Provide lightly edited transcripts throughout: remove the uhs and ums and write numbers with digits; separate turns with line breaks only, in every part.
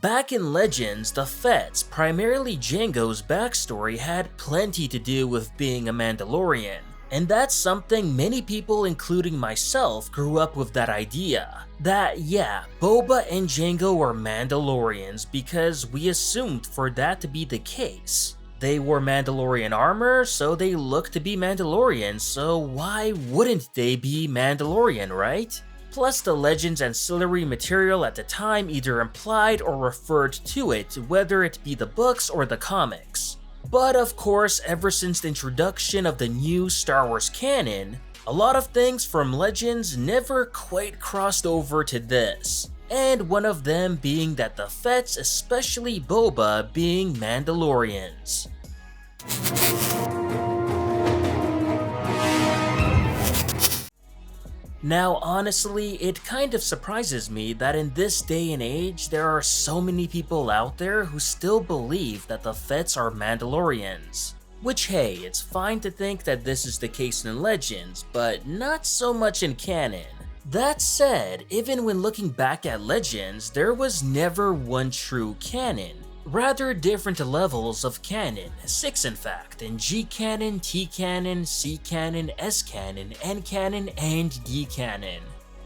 Back in Legends, the Fetts, primarily Jango's backstory, had plenty to do with being a Mandalorian. And that's something many people, including myself, grew up with that idea. That, yeah, Boba and Jango are Mandalorians because we assumed for that to be the case. They wore Mandalorian armor, so they look to be Mandalorians, so why wouldn't they be Mandalorian, right? Plus, the Legends ancillary material at the time either implied or referred to it, whether it be the books or the comics. But of course, ever since the introduction of the new Star Wars canon, a lot of things from Legends never quite crossed over to this. And one of them being that the Fetts, especially Boba, being Mandalorians. Now honestly, it kind of surprises me that in this day and age, there are so many people out there who still believe that the Fetts are Mandalorians. Which hey, it's fine to think that this is the case in Legends, but not so much in canon. That said, even when looking back at Legends, there was never one true canon. Rather different levels of canon, 6 in fact, in G-canon, T-canon, C-canon, S-canon, N-canon, and D-canon.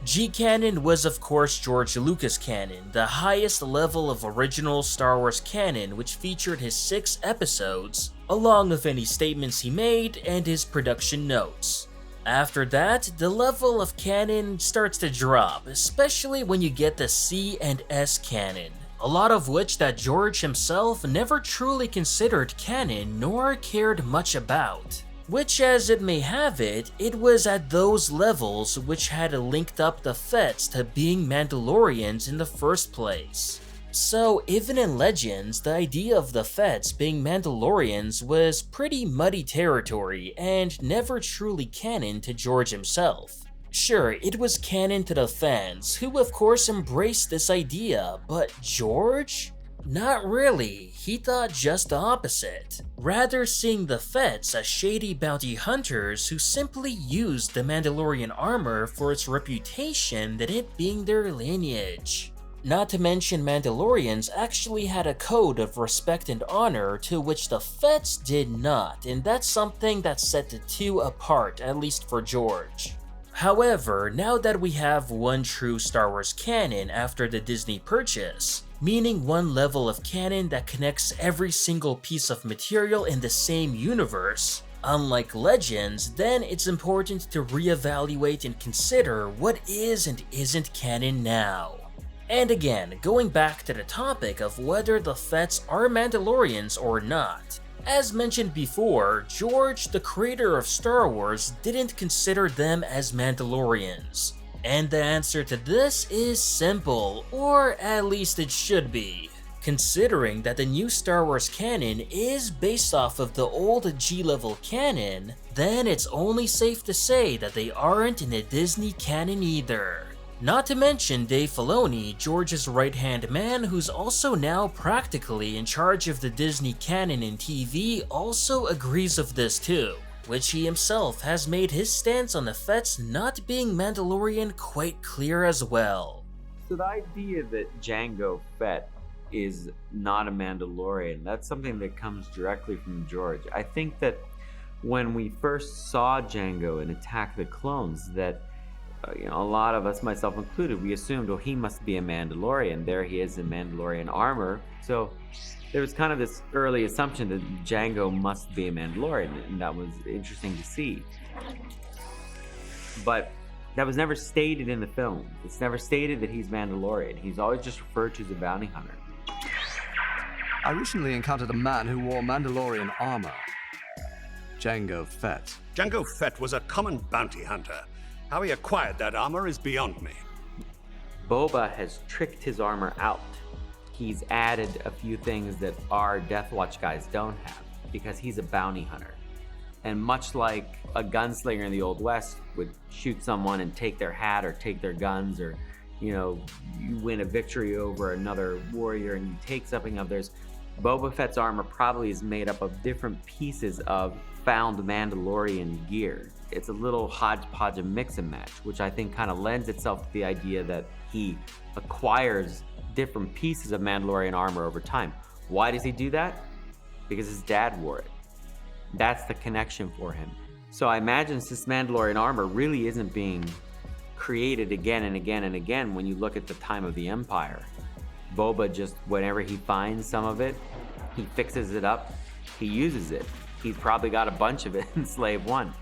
G-canon was of course George Lucas canon, the highest level of original Star Wars canon, which featured his 6 episodes, along with any statements he made and his production notes. After that, the level of canon starts to drop, especially when you get the C and S canon. A lot of which that George himself never truly considered canon nor cared much about. Which, as it may have it, it was at those levels which had linked up the Fetts to being Mandalorians in the first place. So even in Legends, the idea of the Fetts being Mandalorians was pretty muddy territory and never truly canon to George himself. Sure, it was canon to the fans, who of course embraced this idea, but George? Not really, he thought just the opposite. Rather seeing the Fetts as shady bounty hunters who simply used the Mandalorian armor for its reputation than it being their lineage. Not to mention Mandalorians actually had a code of respect and honor to which the Fetts did not, and that's something that set the two apart, at least for George. However, now that we have one true Star Wars canon after the Disney purchase, meaning one level of canon that connects every single piece of material in the same universe, unlike Legends, then it's important to reevaluate and consider what is and isn't canon now. And again, going back to the topic of whether the Fetts are Mandalorians or not. As mentioned before, George, the creator of Star Wars, didn't consider them as Mandalorians. And the answer to this is simple, or at least it should be. Considering that the new Star Wars canon is based off of the old G-level canon, then it's only safe to say that they aren't in the Disney canon either. Not to mention Dave Filoni, George's right-hand man who's also now practically in charge of the Disney canon in TV, also agrees with this too, which he himself has made his stance on the Fetts not being Mandalorian quite clear as well.
So the idea that Jango Fett is not a Mandalorian, that's something that comes directly from George. I think that when we first saw Jango in Attack of the Clones, that a lot of us, myself included, we assumed, oh, he must be a Mandalorian. There he is in Mandalorian armor. So there was kind of this early assumption that Jango must be a Mandalorian, and that was interesting to see. But that was never stated in the film. It's never stated that he's Mandalorian. He's always just referred to as a bounty hunter.
I recently encountered a man who wore Mandalorian armor. Jango Fett.
Jango Fett was a common bounty hunter. How he acquired that armor is beyond me.
Boba has tricked his armor out. He's added a few things that our Death Watch guys don't have, because he's a bounty hunter. And much like a gunslinger in the Old West would shoot someone and take their hat or take their guns, or you win a victory over another warrior and you take something of theirs, Boba Fett's armor probably is made up of different pieces of found Mandalorian gear. It's a little hodgepodge of mix and match, which I think kind of lends itself to the idea that he acquires different pieces of Mandalorian armor over time. Why does he do that? Because his dad wore it. That's the connection for him. So I imagine this Mandalorian armor really isn't being created again and again and again when you look at the time of the Empire. Boba just, whenever he finds some of it, he fixes it up, he uses it. He's probably got a bunch of it in Slave One.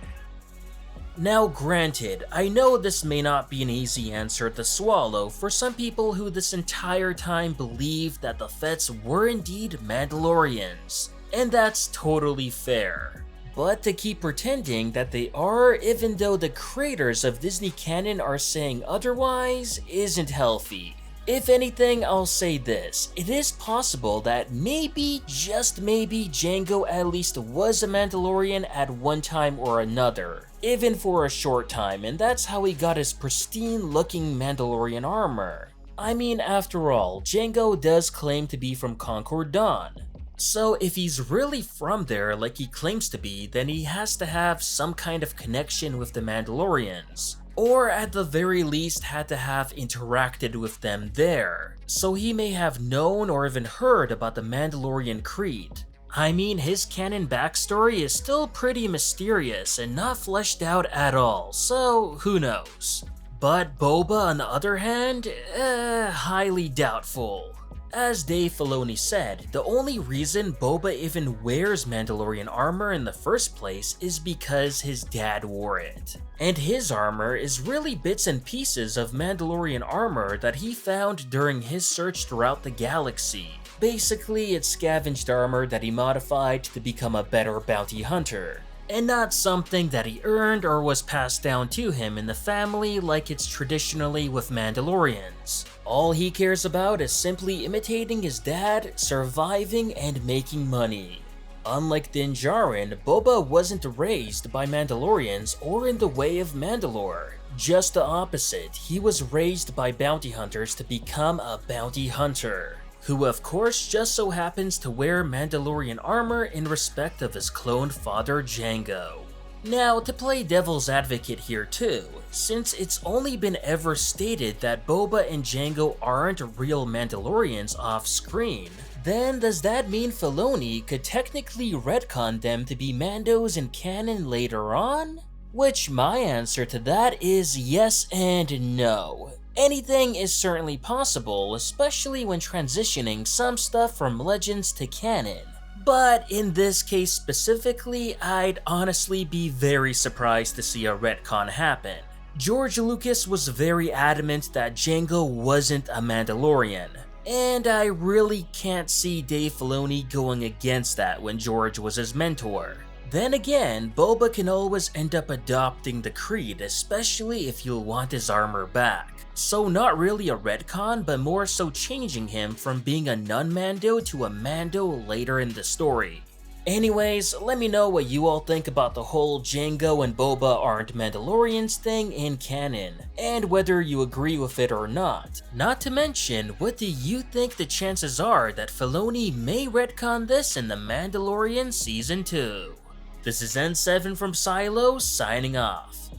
Now granted, I know this may not be an easy answer to swallow for some people who this entire time believed that the Fetts were indeed Mandalorians, and that's totally fair. But to keep pretending that they are, even though the creators of Disney canon are saying otherwise, isn't healthy. If anything, I'll say this: it is possible that maybe, just maybe, Jango at least was a Mandalorian at one time or another, even for a short time, and that's how he got his pristine looking Mandalorian armor. I mean, after all, Jango does claim to be from Concord Dawn. So if he's really from there like he claims to be, then he has to have some kind of connection with the Mandalorians. Or at the very least had to have interacted with them there, so he may have known or even heard about the Mandalorian creed. I mean, his canon backstory is still pretty mysterious and not fleshed out at all, so who knows. But Boba, on the other hand, highly doubtful. As Dave Filoni said, the only reason Boba even wears Mandalorian armor in the first place is because his dad wore it. And his armor is really bits and pieces of Mandalorian armor that he found during his search throughout the galaxy. Basically, it's scavenged armor that he modified to become a better bounty hunter, and not something that he earned or was passed down to him in the family like it's traditionally with Mandalorians. All he cares about is simply imitating his dad, surviving, and making money. Unlike Din Djarin, Boba wasn't raised by Mandalorians or in the way of Mandalore. Just the opposite, he was raised by bounty hunters to become a bounty hunter, who of course just so happens to wear Mandalorian armor in respect of his cloned father Jango. Now, to play devil's advocate here too, since it's only been ever stated that Boba and Jango aren't real Mandalorians off screen, then does that mean Filoni could technically retcon them to be Mandos in canon later on? Which my answer to that is yes and no. Anything is certainly possible, especially when transitioning some stuff from Legends to canon. But in this case specifically, I'd honestly be very surprised to see a retcon happen. George Lucas was very adamant that Jango wasn't a Mandalorian, and I really can't see Dave Filoni going against that when George was his mentor. Then again, Boba can always end up adopting the creed, especially if you'll want his armor back. So not really a retcon, but more so changing him from being a non-Mando to a Mando later in the story. Anyways, let me know what you all think about the whole Jango and Boba aren't Mandalorians thing in canon, and whether you agree with it or not. Not to mention, what do you think the chances are that Filoni may retcon this in The Mandalorian Season 2? This is N7 from Silo, signing off.